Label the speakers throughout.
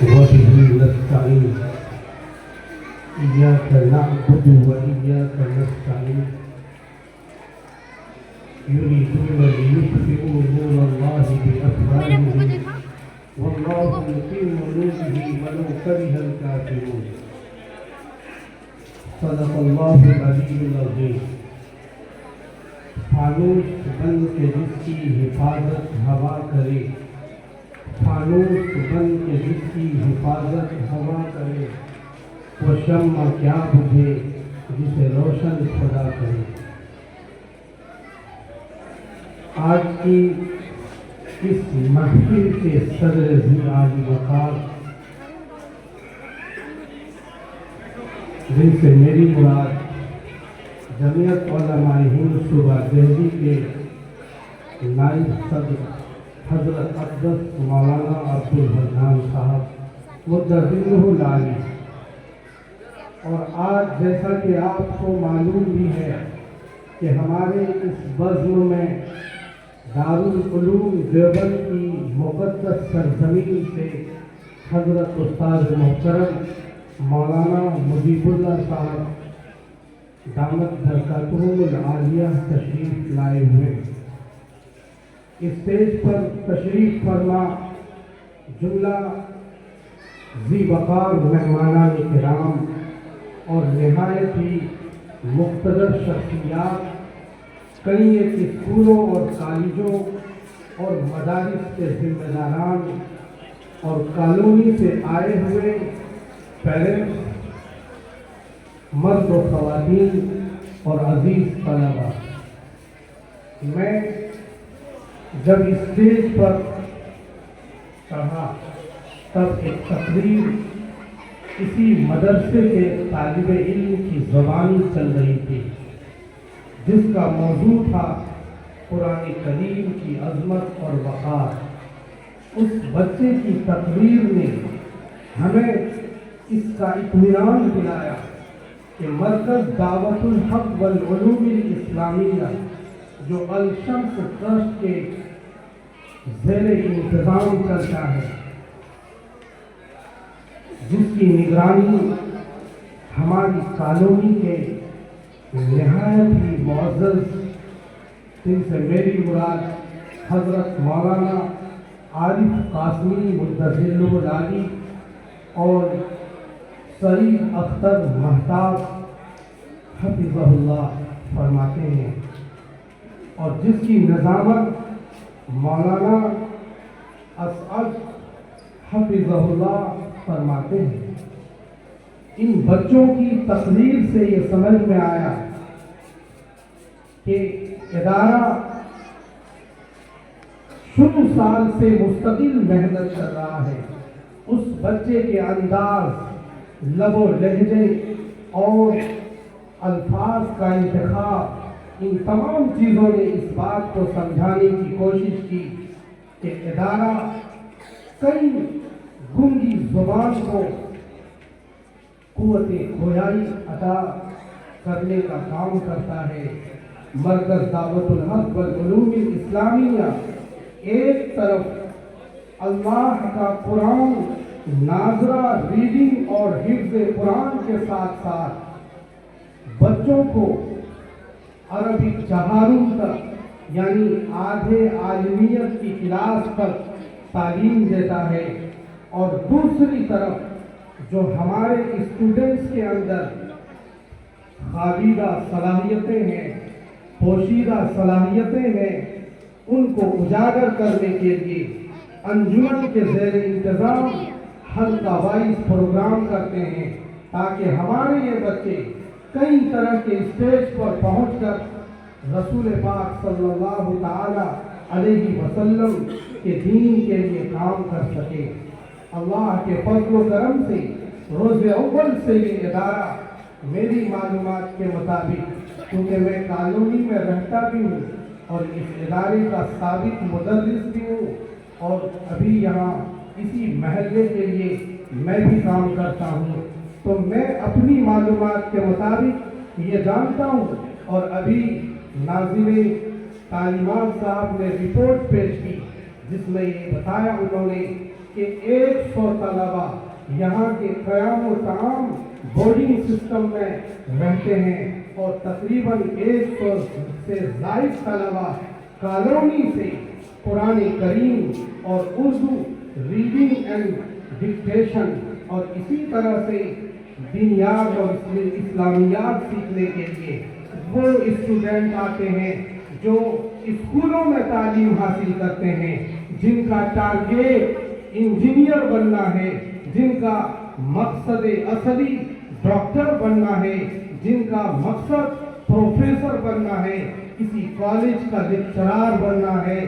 Speaker 1: وبه نستعين إياك نعبد وإياك نستعين يريدون ليطفئوا نور الله بأفواههم والله متم نوره ولو كره الكافرون صدق الله العلي العظيم. فانوس بن کے جس کی حفاظت ہوا کرے، فانوس بن کے جس کی حفاظت ہوا کرے، وہ شمع کیا بجھے جسے روشن خدا کرے. آج کی اس محفل کے صدر ذی عالی وقار جن سے میری مراد جمعیت علماء ہند صوبہ دہلی کے نائب صدر حضرت اقدس مولانا عبدالحنان صاحب مدظلہ العالی، اور آج جیسا کہ آپ کو معلوم بھی ہے کہ ہمارے اس بزم میں دارالعلوم دیوبند کی مقدس سرزمین سے حضرت استاد محترم مولانا مجیب اللہ صاحب دامت برکاتہم العالیہ تشریف لائے ہوئے. اسٹیج پر تشریف فرما جملہ ذی وقار مہمانان کرام اور نہایت ہی مقتدر شخصیات کئی اسکولوں اور کالجوں اور مدارس کے ذمہ داران اور کالونی سے آئے ہوئے پیرنٹس، مرد و خواتین اور عزیز طلباء، میں جب اسٹیج پر چڑھا تب ایک تقریر کسی مدرسے کے طالب علم کی زبانی چل رہی تھی جس کا موضوع تھا قرآن کریم کی عظمت اور وقار. اس بچے کی تقریر نے ہمیں اس کا اطمینان دلایا کہ مرکز دعوت الحق والعلوم الاسلامیہ جو الشمس ٹرسٹ کے زیر انتظام چلتا ہے، جس کی نگرانی ہماری کالونی کے نہایت ہی معزز جن سے میری مراد حضرت مولانا عارف قاسمی مدظلہ العالی اور سعید اختر مہتاب حفظہ اللہ فرماتے ہیں، اور جس کی نظامت مولانا اسعد حفظہ اللہ فرماتے ہیں. ان بچوں کی تقریر سے یہ سمجھ میں آیا کہ ادارہ شروع سال سے مستقل محنت کر رہا ہے. اس بچے کے انداز، لب و لہجے اور الفاظ کا انتخاب، ان تمام چیزوں نے اس بات کو سمجھانے کی کوشش کی کہ ادارہ کئی گنگی زبان کو قوت گویائی عطا کرنے کا کام کرتا ہے. مرکز دعوت الحق والعلوم الاسلامیہ ایک طرف اللہ کا قرآن ناظرہ ریڈنگ اور حفظ قرآن کے ساتھ ساتھ بچوں کو عربک چہارم تک یعنی آدھے عالمیت کی کلاس تک تعلیم دیتا ہے، اور دوسری طرف جو ہمارے اسٹوڈنٹس کے اندر خوابیدہ صلاحیتیں ہیں، پوشیدہ صلاحیتیں ہیں، ان کو اجاگر کرنے کے لیے انجمن کے زیر انتظام حلقہ وائز پروگرام کرتے ہیں تاکہ ہمارے یہ بچے کئی طرح کے اسٹیج پر پہنچ کر رسول پاک صلی اللہ تعالی علیہ وسلم کے دین کے لیے کام کر سکے. اللہ کے فضل و کرم سے روز اول سے یہ ادارہ میری معلومات کے مطابق، کیونکہ میں کالونی میں رہتا بھی ہوں اور اس ادارے کا سابق مدرس بھی ہوں، اور ابھی یہاں اسی محلے کے لیے میں بھی کام کرتا ہوں، تو میں اپنی معلومات کے مطابق یہ جانتا ہوں. اور ابھی ناظم تعلیمات صاحب نے رپورٹ پیش کی جس میں یہ بتایا انہوں نے کہ 100 طلبہ یہاں کے قیام و تمام بورڈنگ سسٹم میں رہتے ہیں اور تقریباً 100 سے زائد طلبہ کالونی سے قرآن کریم اور اردو ریڈنگ اینڈ ڈکٹیشن اور اسی طرح سے دینیات اور اسلامیات سیکھنے کے لیے وہ اسٹوڈنٹ آتے ہیں جو اسکولوں میں تعلیم حاصل کرتے ہیں، جن کا ٹارگیٹ انجینئر بننا ہے، جن کا مقصد اصلی ڈاکٹر بننا ہے، جن کا مقصد پروفیسر بننا ہے، کسی کالج کا لیکچرار بننا ہے۔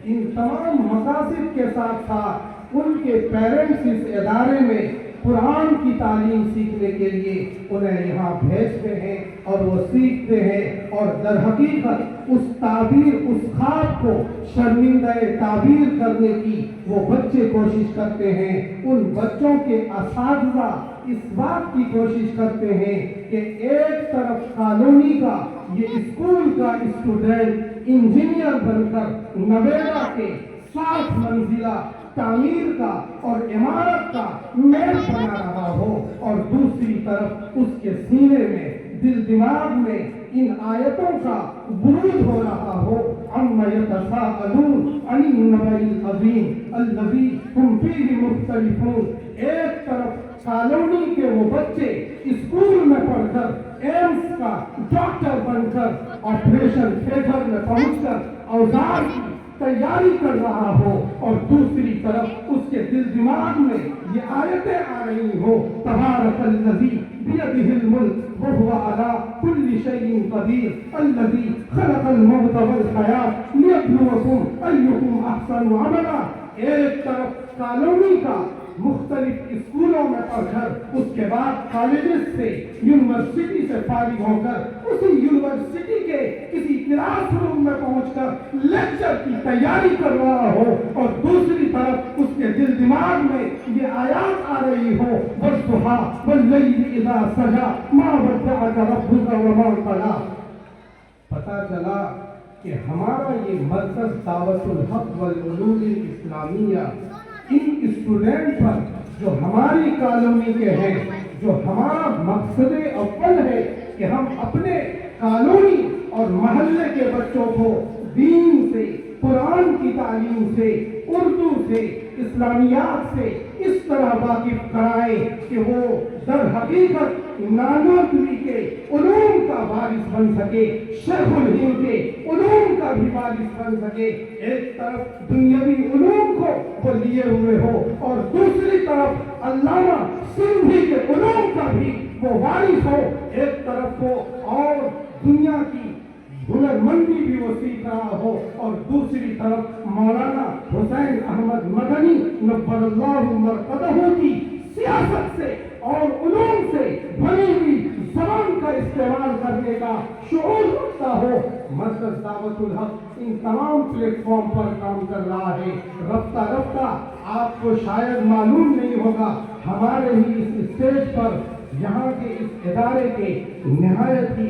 Speaker 1: ان تمام مقاصد کے ساتھ ساتھ ان کے پیرنٹس اس ادارے میں قرآن کی تعلیم سیکھنے کے لیے انہیں یہاں بھیجتے ہیں اور وہ سیکھتے ہیں، اور در حقیقت اس تعبیر، اس خواب کو شرمندہ تعبیر کرنے کی وہ بچے کوشش کرتے ہیں۔ ان بچوں کے اساتذہ اس بات کی کوشش کرتے ہیں کہ ایک طرف کالونی کا یہ اسکول کا اسٹوڈنٹ انجینئر بن کر نویڈا کے 60 منزلہ تعمیر کا اور عمارت کا محل بنا رہا ہو، اور دوسری طرف اس کے سینے میں، دل دماغ میں ان آیتوں کا ورود ہو رہا ہو، عَمَّ يَتَسَاءَلُونَ عَنِ النَّبَإِ الْعَظِيمِ الَّذِي هُمْ فِيهِ مُخْتَلِفُونَ۔ ایک طرف کالونی کے وہ بچے اسکول میں پڑھ کر ایمس کا ڈاکٹر بن کر آپریشن تھیٹر میں پہنچ کر اوزار کی تیاری کر رہا ہو، اور دوسری طرف اس کے دل دماغ میں یہ آیتیں آ رہی ہو، تبارک الذی بیدہ الملک وہو علی کل شیء قدیر الذی خلق الموت والحیاۃ لیبلوکم ایکم احسن عملا۔ ایک طرف کالونی کا مختلف اسکولوں میں پڑھ کر اس کے بعد کالجز سے، یونیورسٹی سے فارغ ہو کر اسی یونیورسٹی کے کسی کلاس روم میں پہنچ کر لیکچر کی تیاری کر رہا ہو، اور دوسری طرف اس کے دل دماغ میں یہ آیات آ رہی ہو، وَالضُّحَىٰ وَاللَّيْلِ إِذَا سَجَىٰ مَا وَدَّعَكَ رَبُّكَ وَمَا قَلَىٰ۔ پتہ چلا کہ ہمارا یہ مرکز دعوت الحق والعلوم الاسلامیہ ان اسٹوڈنٹ پر جو ہماری کالونی کے ہیں، جو ہمارا مقصد اول ہے کہ ہم اپنے کالونی اور محلے کے بچوں کو دین سے، قرآن کی تعلیم سے، اردو سے، اسلامیات سے اس طرح واقف کرائیں کہ وہ در حقیقت نانوتوی کے علوم کا وارث بن سکے، شیخ الہند کے علوم کا بھی وارث بن سکے۔ ایک طرف دنیاوی علوم کو وہ لیے ہوئے ہو، اور دوسری طرف علامہ سندھی کے علوم کا بھی وہ وارث ہو۔ ایک طرف وہ اور دنیا کی ہنر مندی بھی وہ سیکھ رہا ہو، اور دوسری طرف مولانا حسین احمد مدنی نور اللہ مرقدہ کی سیاست سے اور علوم سے بھری ہوئی زبان کا استعمال کرنے کا شعور رکھتا ہو۔ مرکز دعوت الحق ان تمام پلیٹ فارم پر کام کر رہا ہے۔ رفتہ رفتہ آپ کو شاید معلوم نہیں ہوگا، ہمارے ہی اس اسٹیج پر یہاں کے اس ادارے کے نہایت ہی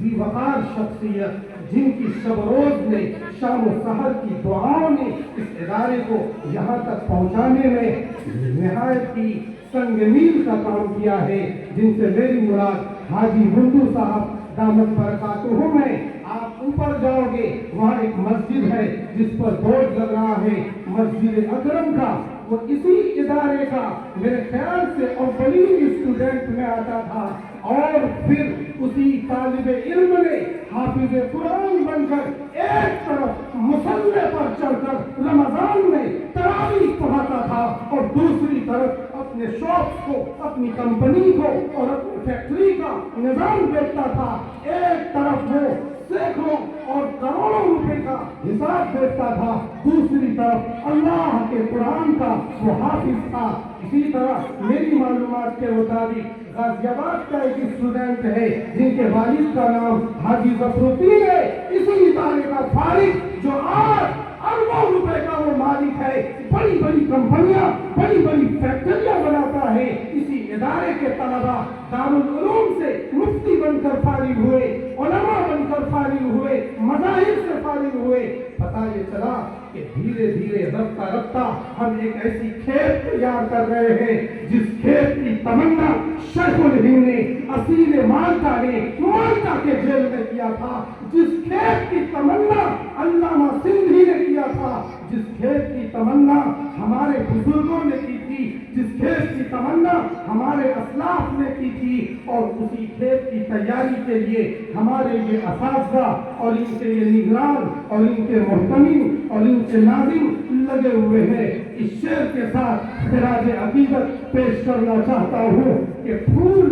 Speaker 1: ذی وقار شخصیت، جن کی شب روز نے، شام و سحر کی دعاؤں نے اس ادارے کو یہاں تک پہنچانے میں نہایت ہی سنگ میل کا کام کیا ہے، جن سے میری مراد حاجی ہندو صاحب دامت برکاتہم ہے۔ آپ اوپر جاؤ گے، وہاں ایک مسجد ہے جس پر بورڈ لگ رہا ہے مسجد اکرم کا، وہ اسی ادارے کا میرے خیال سے اولین اسٹوڈنٹ میں آتا تھا، اور پھر اسی طالب علم نے حافظ قرآن بن کر ایک طرف مصلے پر چڑھ کر رمضان میں تراویح پڑھاتا تھا، اور دوسری طرف اپنے شاپس کو، اپنی کمپنی کو اور اپنی فیکٹری کا نظام دیکھتا تھا۔ ایک طرف وہ سینکڑوں اور کروڑوں روپے کا حساب دیتا تھا، دوسری طرف اللہ کے قرآن کا وہ حافظ تھا۔ اسی طرح میری معلومات کے مطابق غازی آباد کا ایک اسٹوڈنٹ ہے جن کے والد کا نام حاجی ظفر الدین ہے، اسی ادارے کا فارغ، جو آج اربوں روپے کا وہ مالک ہے، بڑی بڑی کمپنیاں، بڑی بڑی فیکٹریاں بناتا ہے۔ اسی ادارے کے طلبہ دارالعلوم سے مفتی بن کر فارغ ہوئے، علماء بن کر فارغ ہوئے، مذاہب سے فارغ ہوئے، پتہ یہ چلا کہ دھیرے دھیرے رفتہ رفتہ ہم ایک ایسی کھیت تیار کر رہے ہیں جس کھیت کی تمنا شیخ الہند نے، اصیل مالٹا نے مالٹا کے جیل میں کیا تھا، جس کھیت کی تمنا علامہ سندھی نے کیا تھا، جس کھیت کی تمنا ہمارے بزرگوں نے کی تھی، جس کھیت کی تمنا ہمارے اسلاف نے کی تھی، اور اسی کھیت کی تیاری کے لیے ہمارے یہ اساتذہ اور ان کے یہ نگران اور ان کے محتمین اور ان کے ناظم لگے ہوئے ہیں۔ اس شعر کے ساتھ خراج عقیدت پیش کرنا چاہتا ہوں کہ پھول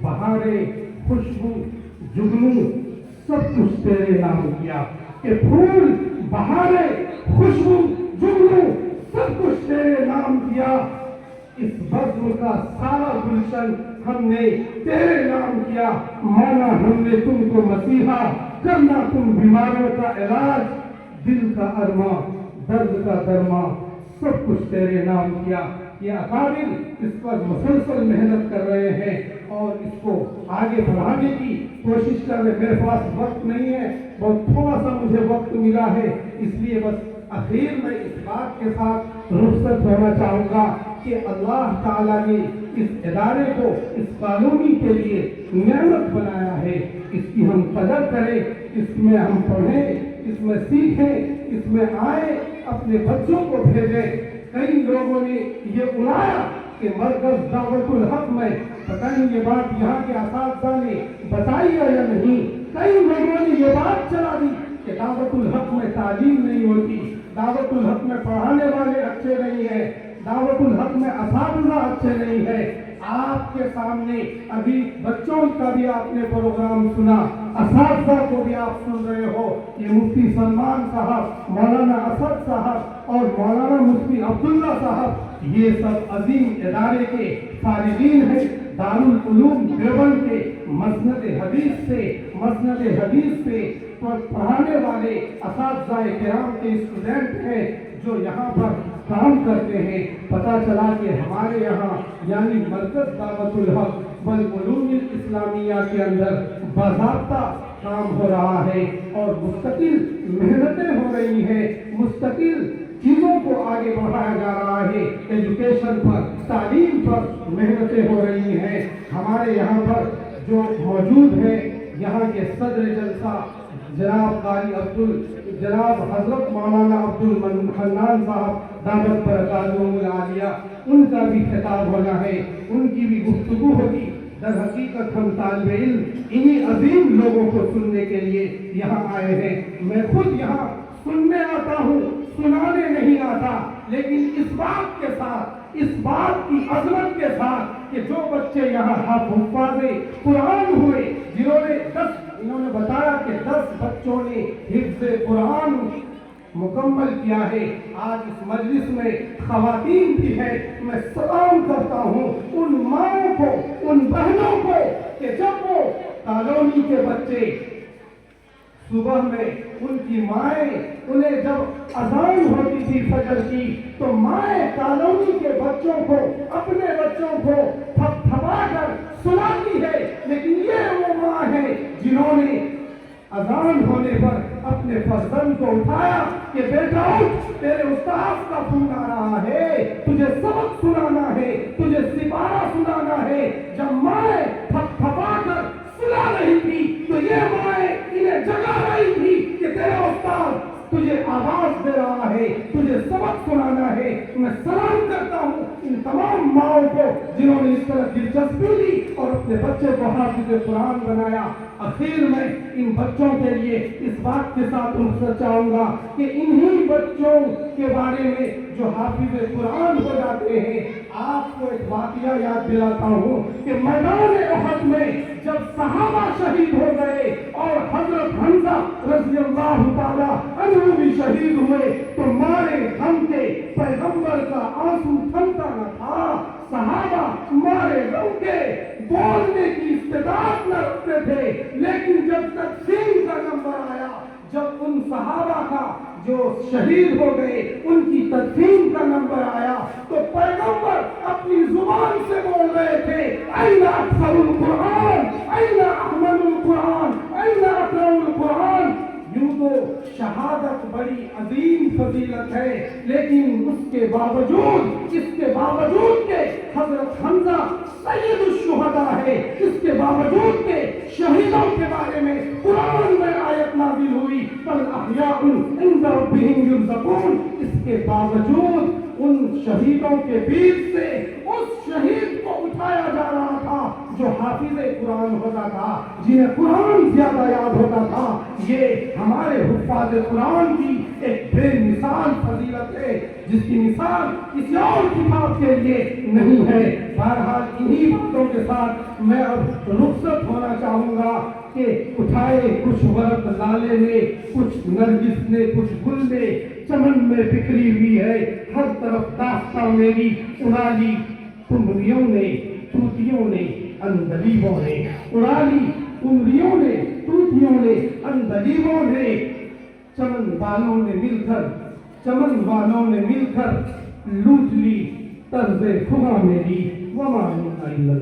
Speaker 1: بہارے خوشبو جگنو سب کچھ تیرے نام کیا، کہ پھول بہارے خوشبو جگنو سب کچھ تیرے نام کیا، اس بزم کا سارا گلشن ہم نے تیرے نام کیا، مانا ہم نے تم کو مسیحا، کرنا تم بیماروں کا علاج، دل کا ارماں درد کا درماں سب کچھ تیرے نام کیا۔ یہ اکابر اس پر مسلسل محنت کر رہے ہیں اور اس کو آگے بڑھانے کی کوشش کر رہے۔ میرے پاس وقت نہیں ہے، بہت تھوڑا سا مجھے وقت ملا ہے، اس لیے بس اخیر میں اس بات کے ساتھ رخصت ہونا چاہوں گا کہ اللہ تعالیٰ نے اس ادارے کو اس کالونی کے لیے نعمت بنایا ہے، اس کی ہم قدر کریں، اس میں ہم پڑھیں، اس میں سیکھیں، اس میں آئیں، اپنے بچوں کو بھیجیں۔ کئی لوگوں نے یہ اڑایا کہ مرکز دعوت الحق میں، پتہ نہیں یہ بات یہاں کے اساتذہ نے بتائی ہے یا نہیں، کئی لوگوں نے یہ بات چلا دی کہ دعوت الحق میں تعلیم نہیں ہوتی، دعوت الحق میں پڑھانے والے اچھے نہیں ہیں، دعوت الحق میں اساتذہ اچھے نہیں ہیں۔ آپ کے سامنے ابھی بچوں کا بھی آپ نے پروگرام سنا، اساتذہ کو بھی آپ سن رہے ہو، یہ مفتی سلمان صاحب، مولانا اسد صاحب اور مولانا مفتی عبداللہ صاحب، یہ سب عظیم ادارے کے فارغین ہیں، دارالعلوم دیوبند کے مسند حدیث سے پڑھانے والے اساتذہ کرام کے اسٹوڈنٹ ہیں جو یہاں پر کام کرتے ہیں۔ پتہ چلا کہ ہمارے یہاں یعنی مرکز دعوت الحق والعلوم الاسلامیہ کے اندر باضابطہ کام ہو رہا ہے اور مستقل محنتیں ہو رہی ہیں، مستقل چیزوں کو آگے بڑھایا جا رہا ہے، ایجوکیشن پر، تعلیم پر محنتیں ہو رہی ہیں۔ ہمارے یہاں پر جو موجود ہیں یہاں کے صدر جلسہ جناب حضرت مولانا عبد المنان صاحب دعوت برکاتہم العالیہ، ان کا بھی خطاب ہونا ہے، ان کی بھی گفتگو ہوگی۔ در حقیقت ہم طالب علم انہی عظیم لوگوں کو سننے کے لیے یہاں آئے ہیں۔ میں خود یہاں سننے آتا ہوں، سنانے نہیں آتا، لیکن اس بات کے ساتھ، اس بات کی عظمت کے ساتھ کہ جو بچے یہاں حفاظ قرآن ہوئے، جنہوں نے انہوں نے بتایا کہ 10 بچوں نے حفظ قرآن مکمل کیا ہے۔ آج اس مجلس میں خواتین بھی ہے، میں سلام کرتا ہوں ان ماؤں کو، ان بہنوں کو کہ جب وہ کالونی کے بچے صبح میں ان کی مائیں انہیں جب اذان ہوتی تھی فجر کی تو مائیں کالونی کے بچوں کو، اپنے بچوں کو تھپتھپا کر سلاتی ہے، لیکن یہ وہ ماں ہے جنہوں نے اذان ہونے پر اپنے فرزند کو اٹھایا کہ بیٹا اٹھ، تیرے استاد کا فون آ رہا ہے، تجھے سبق سنانا ہے، تجھے سپارہ سنانا ہے۔ جب مائیں تھپتھپا کر سلا رہی تھی تو یہ مائیں انہیں جگا رہی تھی کہ تیرا استاد تجھے آواز دے رہا ہے، تجھے سبق سنانا ہے۔ میں سلام کرتا ہوں ان تمام ماؤں کو جنہوں نے اس طرح دلچسپی لی اور اپنے بچے کو حافظ قرآن بنایا۔ اخیر میں ان بچوں کے لیے اس بات کے ساتھ رخصت چاہوں گا کہ انہی بچوں کے بارے میں جو حافظ قرآن ہو جاتے ہیں، آپ کو ایک واقعہ یاد دلاتا ہوں کہ میدان احد میں جب صحابہ شہید ہو گئے اور حضرت حمزہ رضی اللہ تعالی عنہ بھی شہید ہوئے تو مارے غم کے پیغمبر کا آنسو تھمتا نہ تھا۔ صحابہ مارے غم کے بولنے کی استعداد نہ رکھتے تھے، لیکن جب تقسیم کا نمبر آیا، جب ان صحابہ کا جو شہید ہو گئے ان کی تدفین کا نمبر آیا تو پیغمبر اپنی زبان سے بول رہے تھے، اَيْنَ أَكْثَرُ الْقُرْآنِ، اَيْنَ أَحْمَلُ الْقُرْآنِ، اَيْنَ شہادت بڑی عظیم فضیلت ہے، لیکن اس کے باوجود کہ حضرت حمزہ سید الشہداء ہے، اس کے باوجود کہ شہیدوں کے بارے میں قرآن میں آیت نازل ہوئی بل احیاء عند ربہم یرزقون، اس کے باوجود ان شہیدوں کے بیچ سے اس شہید کو اٹھایا جا رہا تھا جو حافظ قرآن ہوتا تھا، جنہیں قرآن زیادہ یاد ہوتا تھا۔ یہ ہمارے حفاظ قرآن کی ایک بے مثال فضیلت ہے، جس کی مثال کسی اور کتاب کے لیے نہیں ہے۔ بہرحال انہی باتوں کے ساتھ میں اب رخصت ہونا چاہوں گا کہ اٹھائے کچھ ورق لالے نے، کچھ نرگس نے، کچھ گل نے چمن میں بکھری ہوئی ہے، ہر طرف داستاں میری اڑا لی تمریوں نے، طوطیوں نے، عندلیبوں نے اڑا لی تمریوں نے، طوطیوں نے، عندلیبوں نے، چمن والوں نے مل کر لوٹ لی طرز خدا میری وما منا الا